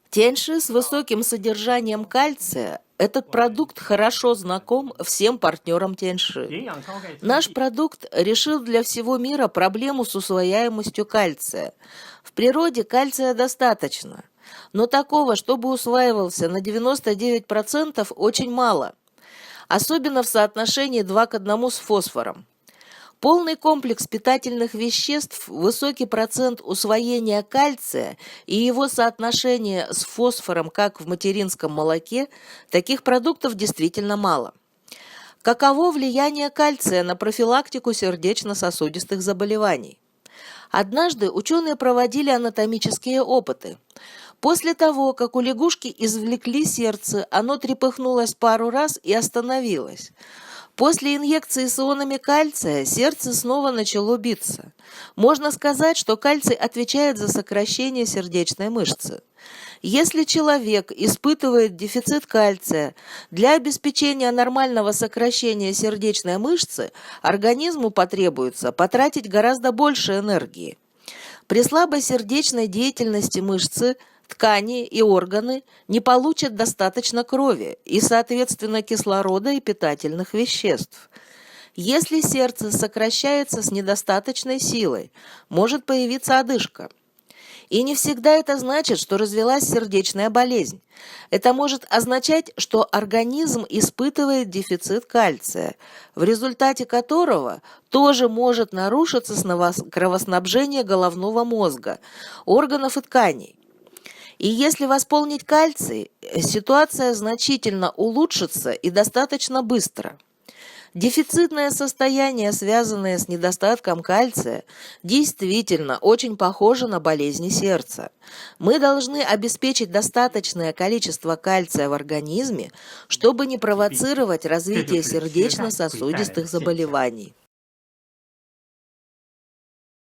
Тяньши с высоким содержанием кальция. Этот продукт хорошо знаком всем партнерам Тяньши. Наш продукт решил для всего мира проблему с усвояемостью кальция. В природе кальция достаточно, но такого, чтобы усваивался на 99%, очень мало, особенно в соотношении 2:1 с фосфором. Полный комплекс питательных веществ, высокий процент усвоения кальция и его соотношение с фосфором, как в материнском молоке, таких продуктов действительно мало. Каково влияние кальция на профилактику сердечно-сосудистых заболеваний? Однажды ученые проводили анатомические опыты. После того, как у лягушки извлекли сердце, оно трепыхнулось пару раз и остановилось. После инъекции с ионами кальция сердце снова начало биться. Можно сказать, что кальций отвечает за сокращение сердечной мышцы. Если человек испытывает дефицит кальция, для обеспечения нормального сокращения сердечной мышцы организму потребуется потратить гораздо больше энергии. При слабой сердечной деятельности мышцы, ткани и органы не получат достаточно крови и, соответственно, кислорода и питательных веществ. Если сердце сокращается с недостаточной силой, может появиться одышка. И не всегда это значит, что развилась сердечная болезнь. Это может означать, что организм испытывает дефицит кальция, в результате которого тоже может нарушиться кровоснабжение головного мозга, органов и тканей. И если восполнить кальций, ситуация значительно улучшится и достаточно быстро. Дефицитное состояние, связанное с недостатком кальция, действительно очень похоже на болезни сердца. Мы должны обеспечить достаточное количество кальция в организме, чтобы не провоцировать развитие сердечно-сосудистых заболеваний.